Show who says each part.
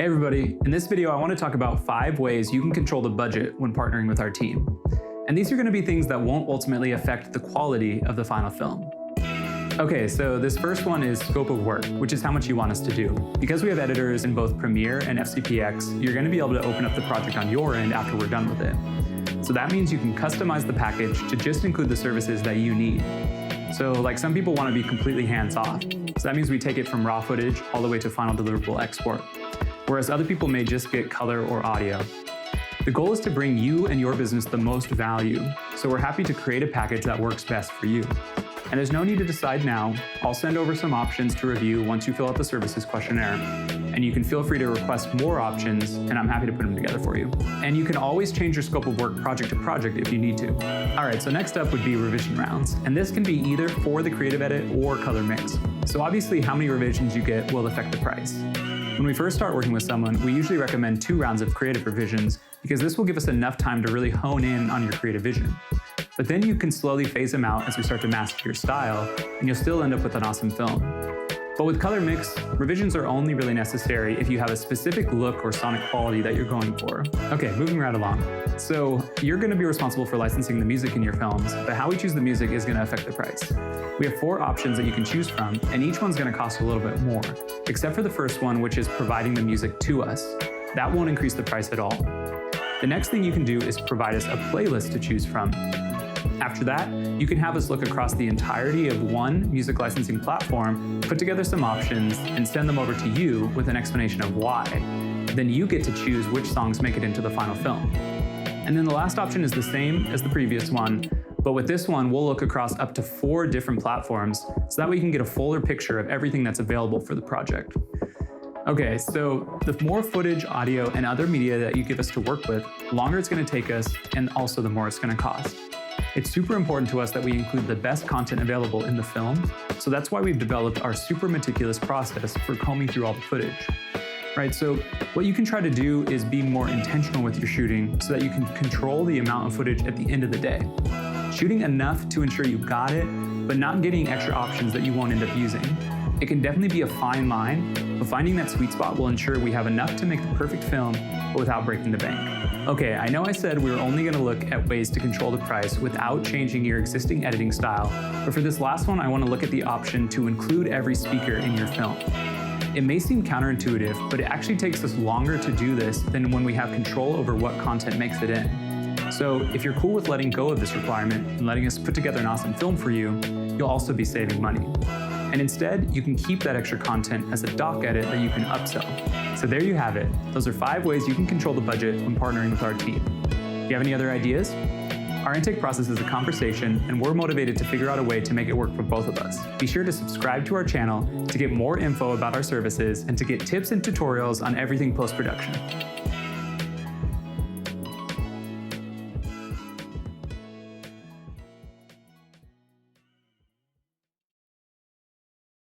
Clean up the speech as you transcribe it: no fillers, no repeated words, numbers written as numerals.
Speaker 1: Hey everybody, in this video I want to talk about 5 ways you can control the budget when partnering with our team. And these are going to be things that won't ultimately affect the quality of the final film. Okay, so this first one is scope of work, which is how much you want us to do. Because we have editors in both Premiere and FCPX, you're going to be able to open up the project on your end after we're done with it. So that means you can customize the package to just include the services that you need. So like some people want to be completely hands-off. So that means we take it from raw footage all the way to final deliverable export. Whereas other people may just get color or audio. The goal is to bring you and your business the most value, so we're happy to create a package that works best for you. And there's no need to decide now. I'll send over some options to review once you fill out the services questionnaire. And you can feel free to request more options, and I'm happy to put them together for you. And you can always change your scope of work project to project if you need to. All right, so next up would be revision rounds. And this can be either for the creative edit or color mix. So obviously how many revisions you get will affect the price. When we first start working with someone, we usually recommend 2 rounds of creative revisions because this will give us enough time to really hone in on your creative vision. But then you can slowly phase them out as we start to master your style, and you'll still end up with an awesome film. But with color mix, revisions are only really necessary if you have a specific look or sonic quality that you're going for. Okay, moving right along. So you're going to be responsible for licensing the music in your films, but how we choose the music is going to affect the price. We have 4 options that you can choose from, and each one's going to cost a little bit more, except for the first one, which is providing the music to us. That won't increase the price at all. The next thing you can do is provide us a playlist to choose from. After that, you can have us look across the entirety of one music licensing platform, put together some options, and send them over to you with an explanation of why. Then you get to choose which songs make it into the final film. And then the last option is the same as the previous one, but with this one, we'll look across up to 4 different platforms, so that way you can get a fuller picture of everything that's available for the project. Okay, so the more footage, audio, and other media that you give us to work with, the longer it's going to take us, and also the more it's going to cost. It's super important to us that we include the best content available in the film, so that's why we've developed our super meticulous process for combing through all the footage. Right, so what you can try to do is be more intentional with your shooting so that you can control the amount of footage at the end of the day. Shooting enough to ensure you got it, but not getting extra options that you won't end up using. It can definitely be a fine line, but finding that sweet spot will ensure we have enough to make the perfect film, but without breaking the bank. Okay, I know I said we were only going to look at ways to control the price without changing your existing editing style, but for this last one, I want to look at the option to include every speaker in your film. It may seem counterintuitive, but it actually takes us longer to do this than when we have control over what content makes it in. So if you're cool with letting go of this requirement and letting us put together an awesome film for you, you'll also be saving money. And instead, you can keep that extra content as a doc edit that you can upsell. So there you have it. Those are 5 ways you can control the budget when partnering with our team. Do you have any other ideas? Our intake process is a conversation, and we're motivated to figure out a way to make it work for both of us. Be sure to subscribe to our channel to get more info about our services and to get tips and tutorials on everything post-production.